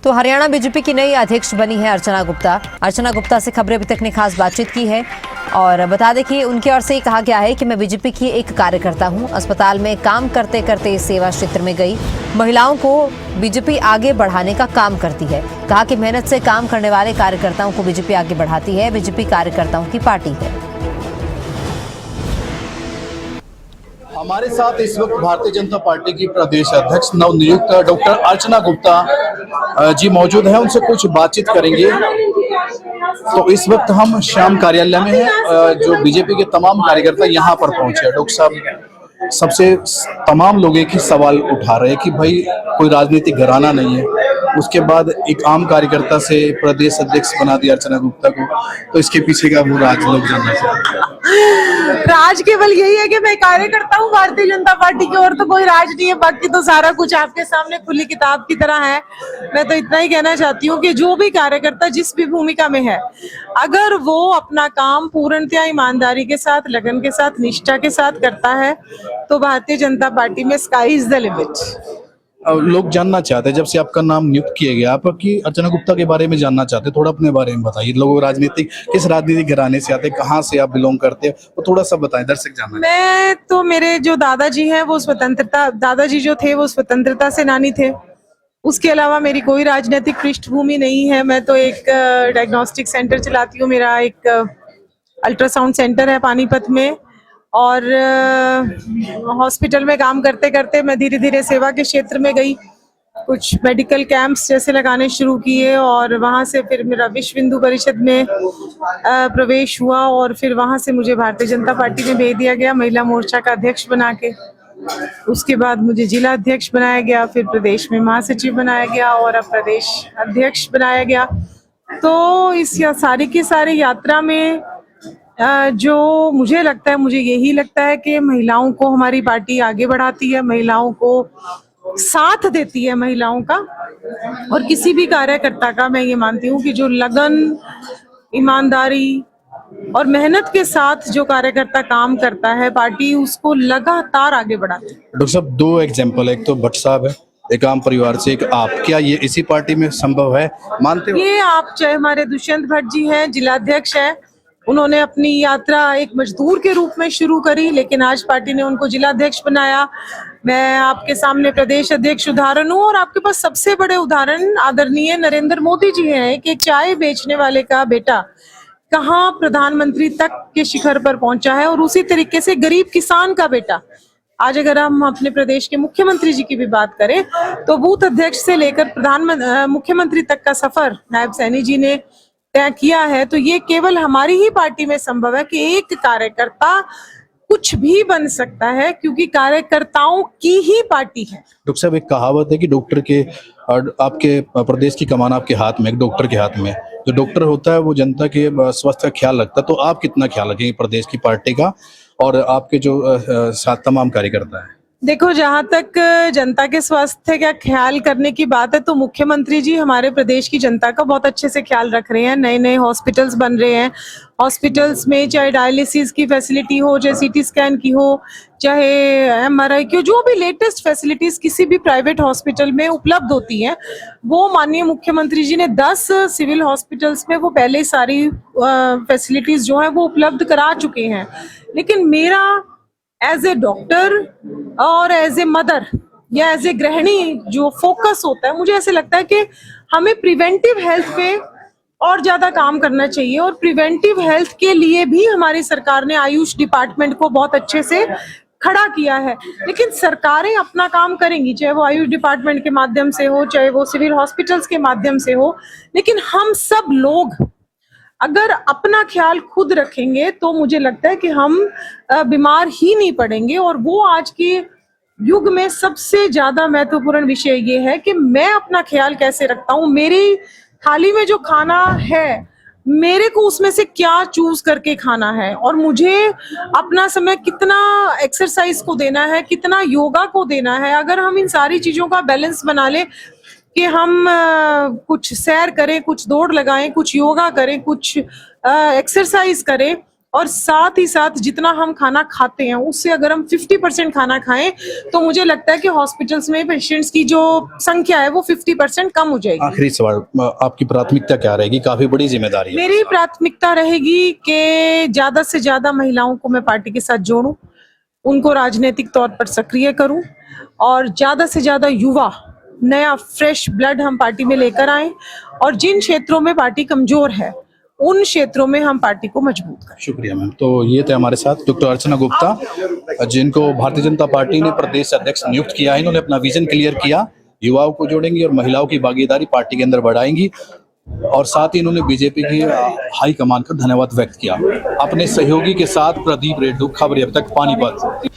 तो हरियाणा बीजेपी की नई अध्यक्ष बनी है अर्चना गुप्ता। अर्चना गुप्ता से खबरें अभी तक ने खास बातचीत की है और बता दें कि उनकी ओर से कहा गया है कि मैं बीजेपी की एक कार्यकर्ता हूं। अस्पताल में काम करते करते सेवा क्षेत्र में गई। महिलाओं को बीजेपी आगे बढ़ाने का काम करती है। कहा कि मेहनत से काम करने वाले कार्यकर्ताओं को बीजेपी आगे बढ़ाती है। बीजेपी कार्यकर्ताओं की पार्टी है। हमारे साथ इस वक्त भारतीय जनता पार्टी की प्रदेश अध्यक्ष नवनियुक्त डॉक्टर अर्चना गुप्ता जी मौजूद हैं। उनसे कुछ बातचीत करेंगे। तो इस वक्त हम श्याम कार्यालय में हैं। जो बीजेपी के तमाम कार्यकर्ता यहाँ पर पहुंचे हैं। डॉक्टर साहब सबसे तमाम लोग एक ही सवाल उठा रहे हैं कि भाई कोई राजनीतिक घराना नहीं है, उसके बाद एक आम कार्यकर्ता से प्रदेश अध्यक्ष बना दिया अर्चना गुप्ता को, तो इसके पीछे का वो राज लोग जानना चाहते हैं। राज केवल यही है कि मैं कार्यकर्ता हूँ भारतीय जनता पार्टी की, और तो कोई राज नहीं है। बाकी तो सारा कुछ आपके सामने खुली किताब की तरह है। मैं तो इतना ही कहना चाहती हूँ कि जो भी कार्यकर्ता जिस भी भूमिका में है, अगर वो अपना काम पूर्णतया ईमानदारी के साथ, लगन के साथ, निष्ठा के साथ करता है तो भारतीय जनता पार्टी में स्काई इज द लिमिट। लोग जानना चाहते हैं, जब से आपका नाम नियुक्त किया गया, आप कि अर्चना गुप्ता के बारे में जानना चाहते हैं, थोड़ा अपने बारे में बताइए। लोग राजनीतिक किस राजनीतिक घराने से आते हैं, कहाँ से आप बिलोंग करते हैं, वो थोड़ा सा बताएं, दर्शक जानना। मैं तो, मेरे जो दादाजी हैं वो दादाजी जो थे वो स्वतंत्रता सेनानी थे। उसके अलावा मेरी कोई राजनीतिक पृष्ठभूमि नहीं है। मैं तो एक डायग्नोस्टिक सेंटर चलाती हूँ। मेरा एक अल्ट्रासाउंड सेंटर है पानीपत में, और हॉस्पिटल में काम करते करते मैं धीरे धीरे सेवा के क्षेत्र में गई। कुछ मेडिकल कैंप्स जैसे लगाने शुरू किए, और वहां से फिर मेरा विश्व हिंदू परिषद में प्रवेश हुआ, और फिर वहां से मुझे भारतीय जनता पार्टी में भेज दिया गया महिला मोर्चा का अध्यक्ष बना के। उसके बाद मुझे जिला अध्यक्ष बनाया गया, फिर प्रदेश में महासचिव बनाया गया, और अब प्रदेश अध्यक्ष बनाया गया। तो इस सारी की सारी यात्रा में जो मुझे लगता है, मुझे यही लगता है कि महिलाओं को हमारी पार्टी आगे बढ़ाती है, महिलाओं को साथ देती है महिलाओं का। और किसी भी कार्यकर्ता का मैं ये मानती हूँ कि जो लगन, ईमानदारी और मेहनत के साथ जो कार्यकर्ता काम करता है, पार्टी उसको लगातार आगे बढ़ाती है। डॉक्टर साहब, दो एग्जाम्पल है, एक तो भट्ट साहब है, एक आम परिवार से, एक आप, क्या ये इसी पार्टी में संभव है, मानते हो? ये आप चाहे हमारे दुष्यंत भट्ट जी हैं, जिला अध्यक्ष हैं, उन्होंने अपनी यात्रा एक मजदूर के रूप में शुरू करी, लेकिन आज पार्टी ने उनको जिला अध्यक्ष बनाया। मैं आपके सामने प्रदेश अध्यक्ष उदाहरण हूँ, और आपके पास सबसे बड़े उदाहरण आदरणीय नरेंद्र मोदी जी हैं। एक चाय बेचने वाले का बेटा कहाँ प्रधानमंत्री तक के शिखर पर पहुंचा है, और उसी तरीके से गरीब किसान का बेटा आज, अगर हम अपने प्रदेश के मुख्यमंत्री जी की भी बात करें, तो बूथ अध्यक्ष से लेकर मुख्यमंत्री तक का सफर नायब सैनी जी ने तय किया है। तो ये केवल हमारी ही पार्टी में संभव है कि एक कार्यकर्ता कुछ भी बन सकता है, क्योंकि कार्यकर्ताओं की ही पार्टी है। डॉक्टर साहब, एक कहावत है कि डॉक्टर के, आपके प्रदेश की कमान आपके हाथ में, एक डॉक्टर के हाथ में। जो डॉक्टर होता है वो जनता के स्वास्थ्य का ख्याल रखता है, तो आप कितना ख्याल रखेंगे प्रदेश की पार्टी का और आपके जो साथ तमाम कार्यकर्ता हैं? देखो, जहां तक जनता के स्वास्थ्य का ख्याल करने की बात है, तो मुख्यमंत्री जी हमारे प्रदेश की जनता का बहुत अच्छे से ख्याल रख रहे हैं। नए नए हॉस्पिटल्स बन रहे हैं। हॉस्पिटल्स में चाहे डायलिसिस की फैसिलिटी हो, चाहे सीटी स्कैन की हो, चाहे एमआरआई की हो, जो भी लेटेस्ट फैसिलिटीज किसी भी प्राइवेट हॉस्पिटल में उपलब्ध होती हैं, वो माननीय मुख्यमंत्री जी ने 10 सिविल हॉस्पिटल्स में वो पहले ही सारी फैसिलिटीज जो है वो उपलब्ध करा चुके हैं। लेकिन मेरा एज ए डॉक्टर और एज ए मदर या एज ए गृहिणी जो फोकस होता है, मुझे ऐसे लगता है कि हमें प्रिवेंटिव हेल्थ पे और ज्यादा काम करना चाहिए। और प्रिवेंटिव हेल्थ के लिए भी हमारी सरकार ने आयुष डिपार्टमेंट को बहुत अच्छे से खड़ा किया है। लेकिन सरकारें अपना काम करेंगी, चाहे वो आयुष डिपार्टमेंट के माध्यम से हो, चाहे वो सिविल हॉस्पिटल्स के माध्यम से हो। लेकिन हम सब लोग अगर अपना ख्याल खुद रखेंगे तो मुझे लगता है कि हम बीमार ही नहीं पड़ेंगे। और वो आज के युग में सबसे ज्यादा महत्वपूर्ण विषय ये है कि मैं अपना ख्याल कैसे रखता हूँ। मेरी थाली में जो खाना है, मेरे को उसमें से क्या चूज करके खाना है, और मुझे अपना समय कितना एक्सरसाइज को देना है, कितना योगा को देना है। अगर हम इन सारी चीजों का बैलेंस बना ले कि हम कुछ सैर करें, कुछ दौड़ लगाएं, कुछ योगा करें, कुछ एक्सरसाइज करें, और साथ ही साथ जितना हम खाना खाते हैं उससे अगर हम 50% खाना खाएं तो मुझे लगता है कि हॉस्पिटल्स में पेशेंट्स की जो संख्या है वो 50% कम हो जाएगी। आखिरी सवाल, आपकी प्राथमिकता क्या रहेगी? काफी बड़ी जिम्मेदारी है। मेरी प्राथमिकता रहेगी कि ज्यादा से ज्यादा महिलाओं को मैं पार्टी के साथ जोड़ूं, उनको राजनीतिक तौर पर सक्रिय करूं और ज्यादा से ज्यादा युवा, नया फ्रेश ब्लड हम पार्टी में लेकर आए और जिन क्षेत्रों में पार्टी कमजोर है उन क्षेत्रों में हम पार्टी को मजबूत करें। शुक्रिया मैम। तो ये थे हमारे साथ डॉक्टर अर्चना गुप्ता, जिनको भारतीय जनता पार्टी ने प्रदेश अध्यक्ष नियुक्त किया है। इन्होंने अपना विजन क्लियर किया, युवाओं को जोड़ेंगी और महिलाओं की भागीदारी पार्टी के अंदर बढ़ाएंगी और साथ ही इन्होंने बीजेपी की हाईकमान का धन्यवाद व्यक्त किया। अपने सहयोगी के साथ प्रदीप रेड्डू, खबर अब तक, पानीपत।